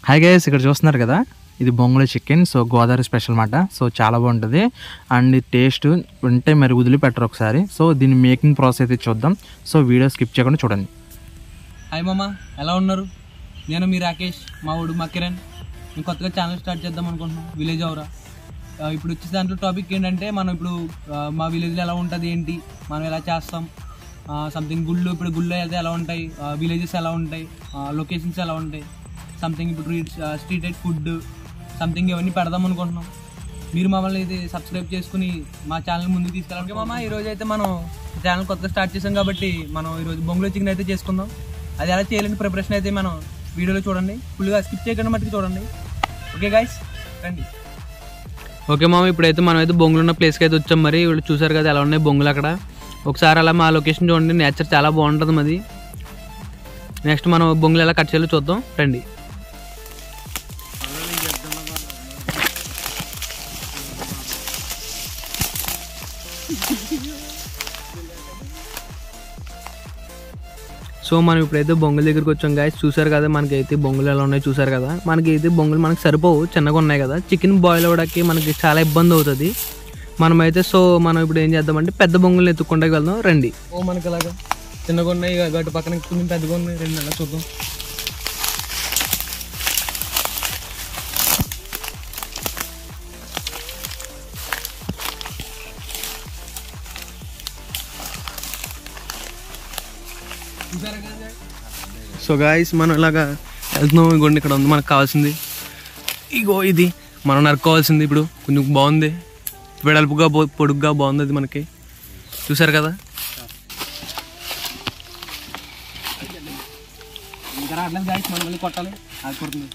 Hi guys, ఇక్కడ చూస్తున్నారు కదా, ఇది బొంగులో చికెన్. సో గోదావరి స్పెషల్ మాట. సో చాలా బాగుంటుంది అండ్ టేస్ట్ ఉంటే మరి వదిలిపెట్టరు ఒకసారి. సో దీని మేకింగ్ ప్రాసెస్ అయితే చూద్దాం. సో వీడియో స్కిప్ చేయకుండా చూడండి. హాయ్ మామ, ఎలా ఉన్నారు? నేను మీ రాకేష్, మా ఊడు మా కిరణ్. మేము కొత్తగా ఛానల్ స్టార్ట్ చేద్దాం అనుకుంటున్నాం, విలేజ్ అవరా. ఇప్పుడు వచ్చే దాంట్లో టాపిక్ ఏంటంటే, మనం ఇప్పుడు మా విలేజ్లో ఎలా ఉంటుంది ఏంటి, మనం ఎలా చేస్తాం, సంథింగ్ గుళ్ళు, ఇప్పుడు గుళ్ళు అయితే ఎలా ఉంటాయి, విలేజెస్ ఎలా ఉంటాయి, లొకేషన్స్ ఎలా ఉంటాయి, సంథింగ్ ఇప్పుడు స్ట్రీట్ లైట్ ఫుడ్ సంథింగ్ ఇవన్నీ పెడదాం అనుకుంటున్నాం. మీరు మమ్మల్ని అయితే సబ్స్క్రైబ్ చేసుకుని మా ఛానల్ ముందుకు తీసుకెళ్ళాలి మామ. ఈరోజు అయితే మనం ఛానల్ కొత్తగా స్టార్ట్ చేసాం కాబట్టి మనం ఈరోజు బొంగులో చికెన్ అయితే చేసుకుందాం. అది ఎలా చేయాలని ప్రిపరేషన్ అయితే మనం వీడియోలో చూడండి, ఫుల్గా స్కిప్ చేయకుండా మట్టుకు చూడండి. ఓకే గైస్, రండి. ఓకే మామ, ఇప్పుడైతే మనం అయితే బొంగులు ఉన్న ప్లేస్కి అయితే వచ్చాం. మరి వీళ్ళు చూసారు కదా ఎలా ఉన్నాయి బొంగులు అక్కడ. ఒకసారి అలా మా లొకేషన్ చూడండి, నేచర్ చాలా బాగుంటుంది మాది. నెక్స్ట్ మనం బొంగులు ఎలా కట్ చేయాలో చూద్దాం, రండి. సో మనం ఇప్పుడైతే బొంగుల దగ్గరికి వచ్చాం గాయస్. చూసారు కదా మనకైతే బొంగులు ఎలా ఉన్నాయి, చూసారు కదా. మనకి అయితే బొంగులు మనకి సరిపోవు, చిన్నగా ఉన్నాయి కదా. చికెన్ బాయిల్ అవ్వడానికి మనకి చాలా ఇబ్బంది అవుతుంది. మనమైతే సో మనం ఇప్పుడు ఏం చేద్దామంటే పెద్ద బొంగులు ఎత్తుకుంటూ వెళ్దాం, రండి. ఓ మనకి అలాగా చిన్నగా ఉన్నాయి, గట్టు పక్కన కొంచెం పెద్దగా ఉన్నాయి, రెండు అలా చూద్దాం. సో గాయస్ మనం ఇలాగా వెళ్తున్నాం. ఇగోండి ఇక్కడ ఉంది మనకు కావాల్సింది. ఇగో ఇది మనం నరుకోవాల్సింది. ఇప్పుడు కొంచెం బాగుంది, వెడల్పుగా పొడుగ్గా బాగుంది అది మనకి. చూసారు కదా. ఇంకా రావట్లేదు గాయస్, మనం మళ్ళీ కొట్టాలి. అది కొడుతుంది.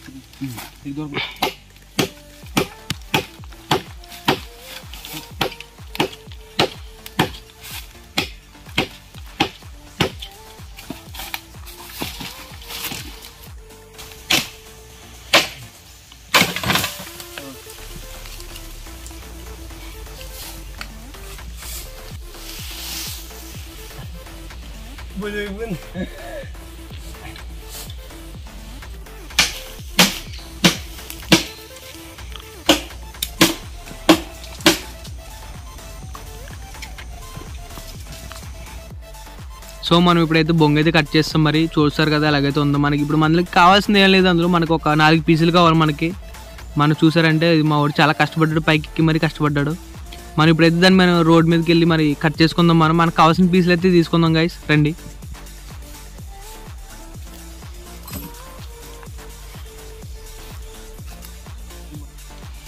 సో మనం ఇప్పుడైతే బొంగ అయితే కట్ చేస్తాం. మరి చూస్తారు కదా ఎలాగైతే ఉందో. మనకి ఇప్పుడు మనకి కావాల్సింది ఏం లేదు, అందులో మనకు ఒక 4 పీసులు కావాలి మనకి. మనం చూసారంటే మా వాడు చాలా కష్టపడ్డాడు, పైకి మరి కష్టపడ్డాడు. మనం ఇప్పుడైతే దాన్ని మనం రోడ్ మీదకి వెళ్ళి మరి కట్ చేసుకుందాం. మనకు కావాల్సిన పీసులు అయితే తీసుకుందాం గైస్, రండి.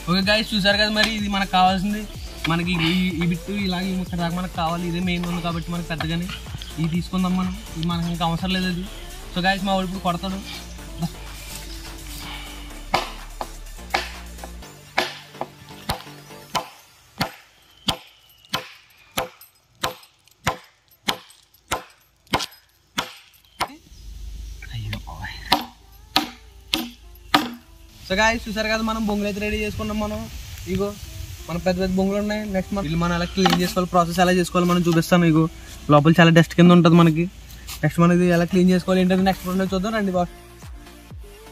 ఓకే గైస్, చూసారు కదా. మరి ఇది మనకు కావాల్సింది. మనకి ఈ బిట్టు ఇలాగే ఇక్కడ దాకా మనకు కావాలి. ఇదే మెయిన్ ఉంది కాబట్టి మనకు పెద్దగానే ఇది తీసుకుందాం మనం. ఇది మనకి ఇంకా అవసరం లేదు అది. సో గైస్ మా వాడు ఇప్పుడు కొడతాడు. సో గాయస్ చూసారు కదా, మనం బొంగులు అయితే రెడీ చేసుకున్నాం. మనం ఇగో మన పెద్ద పెద్ద బొంగులు ఉన్నాయి. నెక్స్ట్ మనం ఎలా క్లీన్ చేసుకోవాలి, ప్రాసెస్ ఎలా చేసుకోవాలి మనం చూపిస్తాను. ఇగో లోపల చాలా డస్ట్ కింద ఉంటుంది మనకి. నెక్స్ట్ మనం ఇది ఎలా క్లీన్ చేసుకోవాలి ఏంటంటే నెక్స్ట్ రోజు చూద్దాం, రండి బాస్.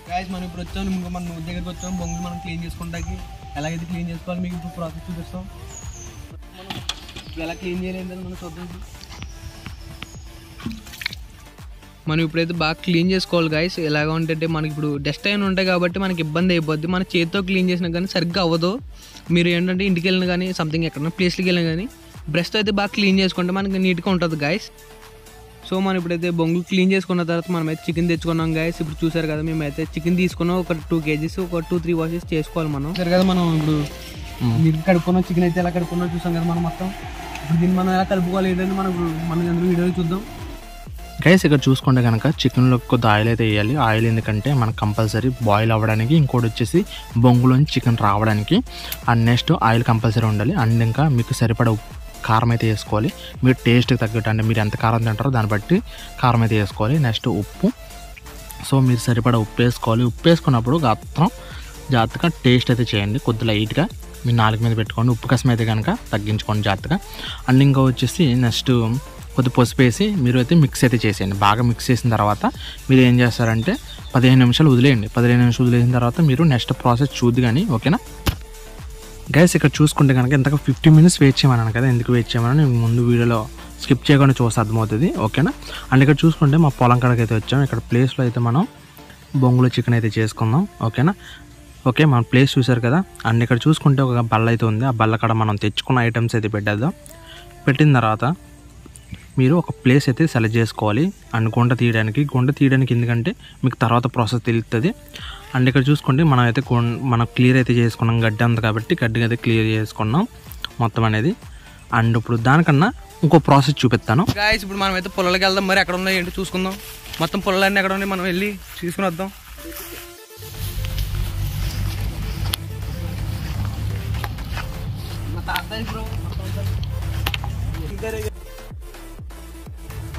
గాయస్ మనం ఇప్పుడు వచ్చాము, ఇంకా మనం నూనె దగ్గరికి వచ్చాము. బొంగులు మనం క్లీన్ చేసుకుంటాకి ఎలాగైతే క్లీన్ చేసుకోవాలి మీకు ఇప్పుడు ప్రాసెస్ చూపిస్తాం. మనం ఇప్పుడు ఎలా క్లీన్ చేయాలి ఏంటంటే మనం చూద్దాం. మనం ఇప్పుడైతే బాగా క్లీన్ చేసుకోవాలి గాయస్. ఎలాగ ఉంటే మనకి ఇప్పుడు డస్ట్ అయిన ఉంటాయి కాబట్టి మనకి ఇబ్బంది అయిపోద్ది. మన చేతితో క్లీన్ చేసినా కానీ సరిగ్గా అవ్వదు. మీరు ఏంటంటే ఇంటికి వెళ్ళినా కానీ సంథింగ్ ఎక్కడైనా ప్లేస్కి వెళ్ళినా కానీ బ్రష్తో అయితే బాగా క్లీన్ చేసుకుంటే మనకి నీట్గా ఉంటుంది గాయస్. సో మనం ఇప్పుడైతే బొంగులు క్లీన్ చేసుకున్న తర్వాత మనమైతే చికెన్ తెచ్చుకున్నాం గాయస్. ఇప్పుడు చూసారు కదా, మేమైతే చికెన్ తీసుకున్నాం. ఒక 2 kgs, ఒక 2-3 వాషెస్ చేసుకోవాలి మనం. సరే కదా, మనం ఇప్పుడు నీట్ కడుక్కున్నాం. చికెన్ అయితే ఎలా కడుక్కున్నాం చూసాం కదా మనం మొత్తం. ఇప్పుడు దీన్ని మనం ఎలా కలుపుకోవాలి ఏంటంటే మనం అందరూ వీడియోలో చూద్దాం. గైస్ ఇక్కడ చూసుకుంటే కనుక చికెన్లో కొద్ది ఆయిల్ అయితే వేయాలి. ఆయిల్ ఎందుకంటే మనకు కంపల్సరీ బాయిల్ అవ్వడానికి, ఇంకోటి వచ్చేసి బొంగులోంచి చికెన్ రావడానికి. అండ్ నెక్స్ట్ ఆయిల్ కంపల్సరీ ఉండాలి. అండ్ ఇంకా మీకు సరిపడ కారం అయితే వేసుకోవాలి. మీరు టేస్ట్కి తగ్గట్టు, అంటే మీరు ఎంత కారం తింటారో దాన్ని బట్టి కారం అయితే వేసుకోవాలి. నెక్స్ట్ ఉప్పు. సో మీరు సరిపడ ఉప్పు వేసుకోవాలి. ఉప్పు వేసుకున్నప్పుడు జాగ్రత్తగా టేస్ట్ అయితే చేయండి, కొద్ది లైట్గా. మీరు 4 మీద పెట్టుకోండి. ఉప్పు కసం అయితే కనుక తగ్గించుకోండి జాగ్రత్తగా. అండ్ ఇంకా వచ్చేసి నెక్స్ట్ కొద్ది పసుపు వేసి మీరు అయితే మిక్స్ అయితే చేసేయండి. బాగా మిక్స్ చేసిన తర్వాత మీరు ఏం చేస్తారంటే 15 నిమిషాలు వదిలేయండి. 15 నిమిషాలు వదిలేసిన తర్వాత మీరు నెక్స్ట్ ప్రాసెస్ చూద్దు కానీ, ఓకేనా గైస్. ఇక్కడ చూసుకుంటే కనుక ఇంతగా 50 మినిట్స్ వెయిట్ చేయమన్నాను కదా. ఎందుకు వెయిట్ చేయమని ముందు వీడియోలో స్కిప్ చేయకుండా చూస్తే అర్థమవుతుంది, ఓకేనా. అండ్ ఇక్కడ చూసుకుంటే మా పొలం కాడకి అయితే వచ్చాం. ఇక్కడ ప్లేస్లో అయితే మనం బొంగులో చికెన్ అయితే చేసుకుందాం, ఓకేనా. ఓకే, మన ప్లేస్ చూసారు కదా. అండ్ ఇక్కడ చూసుకుంటే ఒక బల్ల అయితే ఉంది. ఆ బల్ల కాడ మనం తెచ్చుకున్న ఐటమ్స్ అయితే పెట్టేద్దాం. పెట్టిన తర్వాత మీరు ఒక ప్లేస్ అయితే సెలెక్ట్ చేసుకోవాలి. అండ్ గుంట తీయడానికి ఎందుకంటే మీకు తర్వాత ప్రాసెస్ తెలుస్తుంది. అండ్ ఇక్కడ చూసుకుంటే మనం అయితే మనం క్లియర్ అయితే చేసుకున్నాం గడ్డి అంత కాబట్టి గడ్డి అయితే క్లియర్ చేసుకున్నాం మొత్తం అనేది. అండ్ ఇప్పుడు దానికన్నా ఇంకో ప్రాసెస్ చూపిస్తాను గాయ్స్. ఇప్పుడు మనం అయితే పొలాలకు వెళ్దాం. మరి ఎక్కడ ఉన్నాయి ఏంటి చూసుకుందాం. మొత్తం పొలాలన్నీ ఎక్కడ ఉన్నాయి మనం వెళ్ళి తీసుకుని వద్దాం.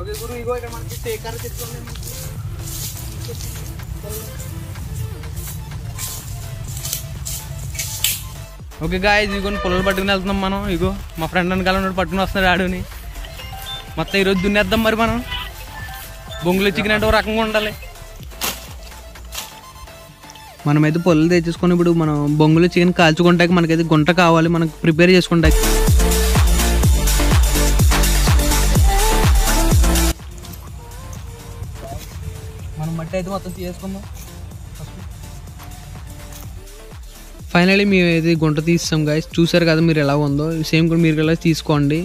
ఓకే గురు, ఇగో ఇక్కడ మనకి టేకర్ చెట్లు ఉన్నాయి. ఓకే గాయ్స్, ఇగో పొలాలు పట్టుకుని వెళ్తున్నాం మనం. ఇగో మా ఫ్రెండ్ వెనకాల పట్టుకుని వస్తున్నాడు ఆడుని. మొత్తం ఈరోజు దున్నేద్దాం. మరి మనం బొంగులో చికెన్ అంటే ఒక రకంగా ఉండాలి. మనమైతే పొలాలు తెచ్చేసుకొని ఇప్పుడు మనం బొంగులో చికెన్ కాల్చుకుంటాకి మనకైతే గుంట కావాలి. మనకు ప్రిపేర్ చేసుకుంటాకి మనం మట్టి అయితే మొత్తం తీసుకుందాం. ఫైనల్లీ మేము అయితే గుంట తీస్తాం గైస్. చూసారు కదా మీరు ఎలా ఉందో, సేమ్ కూడా మీరు ఎలా తీసుకోండి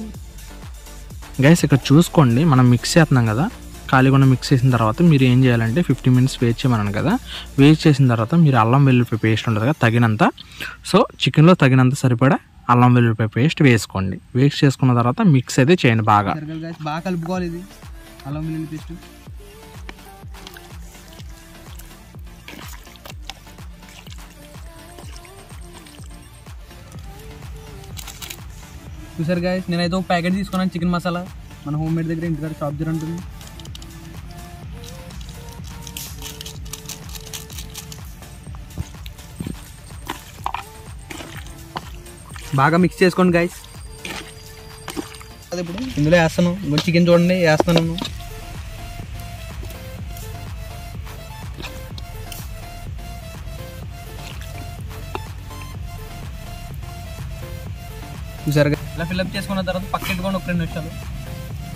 గైస్. ఇక్కడ చూసుకోండి, మనం మిక్స్ చేస్తున్నాం కదా. ఖాళీగా మిక్స్ చేసిన తర్వాత మీరు ఏం చేయాలంటే 50 మినిట్స్ వెయిట్ చేయమన్నాను కదా. వెయిట్ చేసిన తర్వాత మీరు అల్లం వెల్లుల్లిపాయ పేస్ట్ ఉంటుంది కదా తగినంత. సో చికెన్లో తగినంత సరిపడా అల్లం వెల్లుల్లిపాయ పేస్ట్ వేసుకోండి. వేస్ట్ చేసుకున్న తర్వాత మిక్స్ అయితే చేయండి. బాగా కలుపుకోవాలి ఇది అల్లం వెల్లుల్లి పేస్ట్. చూసారు గాయస్, నేనైతే ఒక ప్యాకెట్ తీసుకున్నాను చికెన్ మసాలా. మన హోమ్ మేడ్ దగ్గర ఇంటికాడ షాప్ దగ్గర ఉంటుంది. బాగా మిక్స్ చేసుకోండి గాయస్. అదే ఇప్పుడు ఇందులో వేస్తాను. ఇంకో చికెన్ చూడండి వేస్తాను. చూసారు ఇలా ఫిల్అప్ చేసుకున్న తర్వాత పక్కన పెట్టుకోండి ఒక 2 నిమిషాలు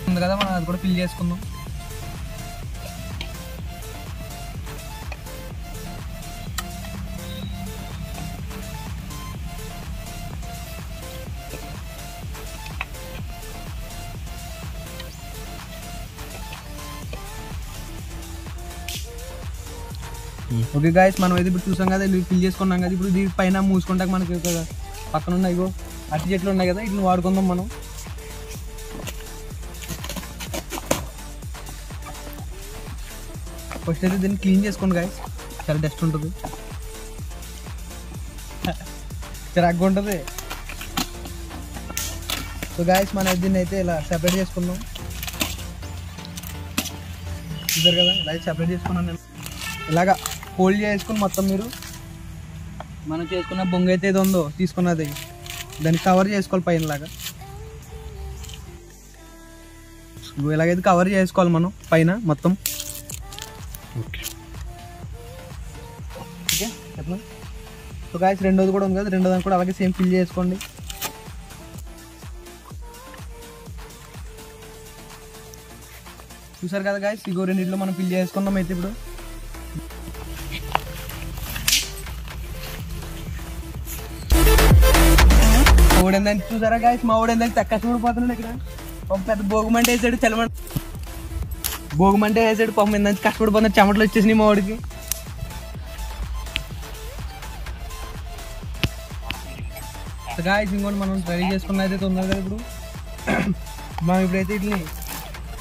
ఉంది కదా. మనం అది కూడా ఫిల్ చేసుకుందాం. ఓకే గాయస్, మనం అయితే ఇప్పుడు చూసాం కదా, ఫిల్ చేసుకున్నాం కదా. ఇప్పుడు దీని పైన మూసుకుంటాక మనకి పక్కన ఉన్నాయి ఇగో అట్టి చెట్లు ఉన్నాయి కదా, ఇట్లా వాడుకుందాం మనం. ఫస్ట్ అయితే దీన్ని క్లీన్ చేసుకోండి గాయస్. చాలా డస్ట్ ఉంటుంది, చిరాగ్గా ఉంటుంది. సో గాయస్ మనం దీన్ని అయితే ఇలా సెపరేట్ చేసుకుందాం. చూసారు కదా, ఇలా సెపరేట్ చేసుకున్నాను నేను. ఇలాగా ఫోల్డ్ చేసుకుని మొత్తం మీరు మనం చేసుకున్న బొంగ అయితే ఏదో ఉందో తీసుకున్నది దాన్ని కవర్ చేసుకోవాలి పైన లాగా. ఇలాగైతే కవర్ చేసుకోవాలి మనం పైన మొత్తం. ఓకే ఓకే చెప్పండి. సో గాయస్ రెండోది కూడా ఉంది కదా, రెండోదాన్ని కూడా అలాగే సేమ్ ఫిల్ చేసుకోండి. చూసారు కదా గాయస్, ఇగో రెండింటిలో మనం ఫిల్ చేసుకున్నాం. అయితే ఇప్పుడు ఓడిందని చూసారా గాయస్, మా ఓడిందని కష్టపడిపోతున్నాడు. ఇక్కడ ఒక పెద్ద భోగమంటే వేసాడు, చలమంట భోగమంటే వేసాడు. పాపం ఏందని కష్టపడిపోతున్నాడు, చెమటలు వచ్చేసినాయి మా వాడికి. గాయస్ ఇంకోటి మనం రెడీ చేసుకున్నది అయితే ఉన్నారు కదా. ఇప్పుడు మనం ఇప్పుడైతే ఇట్లా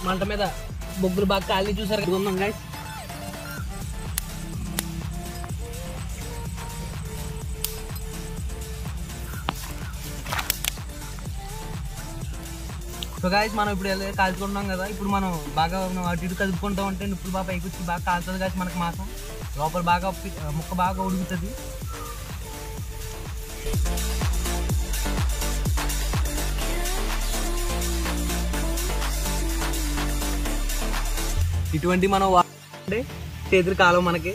మంట మీద బొగ్గులు బాగా కాలి చూసారు కదా ఉన్నాం గాయస్. సో గాయస్ మనం ఇప్పుడు కాల్చుకుంటున్నాం కదా. ఇప్పుడు మనం బాగా అటు ఇటు కలుపుకుంటాం అంటే ఇప్పుడు బాగా పైకి వచ్చి బాగా కాలుతుంది గాయస్. మనకు మాసం లోపల బాగా ముక్క బాగా ఉడుకుతుంది. ఇటువంటి మనం అంటే చేతులు కాలం మనకి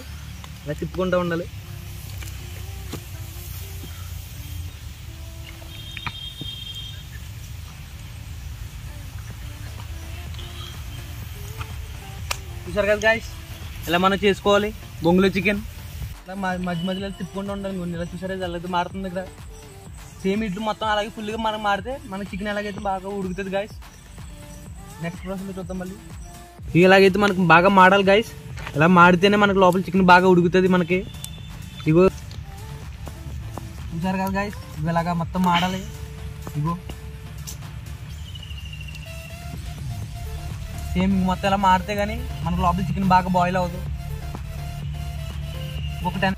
ఇలా తిప్పుకుంటూ ఉండాలి. చూసారు కదా గాయస్, ఇలా మనం చేసుకోవాలి బొంగులో చికెన్. ఇలా మధ్య మధ్యలో తిప్పుకుంటూ ఉండాలి. ఇలా చూసారా ఎలాగైతే మారుతుంది ఇక్కడ. సేమ్ ఇట్లు మొత్తం అలాగే ఫుల్గా మనం మారితే మన చికెన్ ఎలాగైతే బాగా ఉడుకుతుంది గాయస్. నెక్స్ట్ ప్రాసెస్లో చూద్దాం మళ్ళీ. ఇలాగైతే మనకు బాగా మాడాలి గాయస్. ఇలా మాడితేనే మనకు లోపల చికెన్ బాగా ఉడుకుతుంది మనకి. ఇగో చూసారు కదా గాయస్, ఇవి ఇలాగా మొత్తం మాడాలి. ఇగో సేమ్ మొత్తం ఇలా మారితే కానీ మనకు లోపల చికెన్ బాగా బాయిల్ అవ్వదు. ఒక 10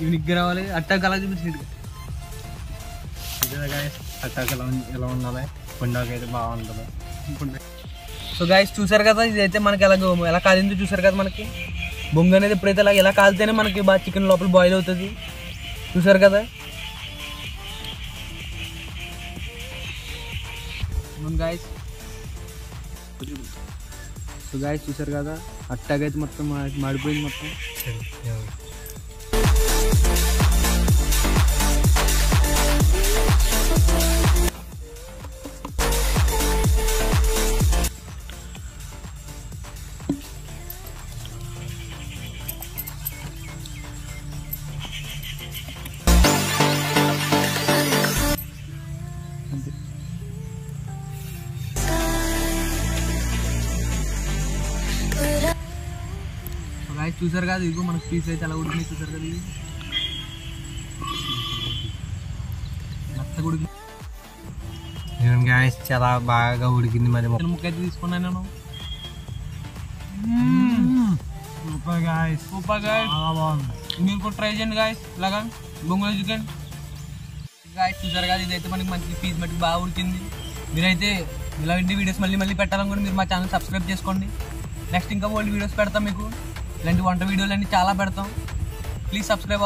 యూనిక్గా రావాలి. అట్టాక్ అలా చూపించినట్టుగా అట్టాక్ ఎలా ఉండాలి, పుండాకు అయితే బాగుంటుంది. సో గాయస్ చూసారు కదా, ఇదైతే మనకి ఎలా కాలిందో చూసారు కదా. మనకి బొంగు అనేది ఎప్పుడైతే ఎలా కాలితేనే మనకి బాగా చికెన్ లోపల బాయిల్ అవుతుంది. చూసారు కదా గాయస్. సో గాయస్ చూసారు కదా, అట్టాగైతే మొత్తం మాడిపోయింది మొత్తం. చూసారు కదా, ఇదిగో మనకి పీస్ అయితే అలా ఉడికినాయి. చూసారు కదా, ఇది మెత్తగా ఉడికి చాలా బాగా ఉడికింది. మరి ముక్క అయితే తీసుకున్నాను నేను. సూపర్ గాయస్, మీరు కూడా ట్రై చేయండి గాయస్ ఇలాగా బొంగులో చికెన్. గాయస్ చూసారు కదా, ఇదైతే మనకి మంచి పీస్ మట్టి బాగా ఉడికింది. మీరైతే ఇలాంటి వీడియోస్ మళ్ళీ పెట్టాలనుకోండి మీరు మా ఛానల్ సబ్స్క్రైబ్ చేసుకోండి. నెక్స్ట్ ఇంకా ఓల్డ్ వీడియోస్ పెడతాం మీకు. ఇలాంటి వంట వీడియోలు అన్నీ చాలా పెడతాం. Please subscribe.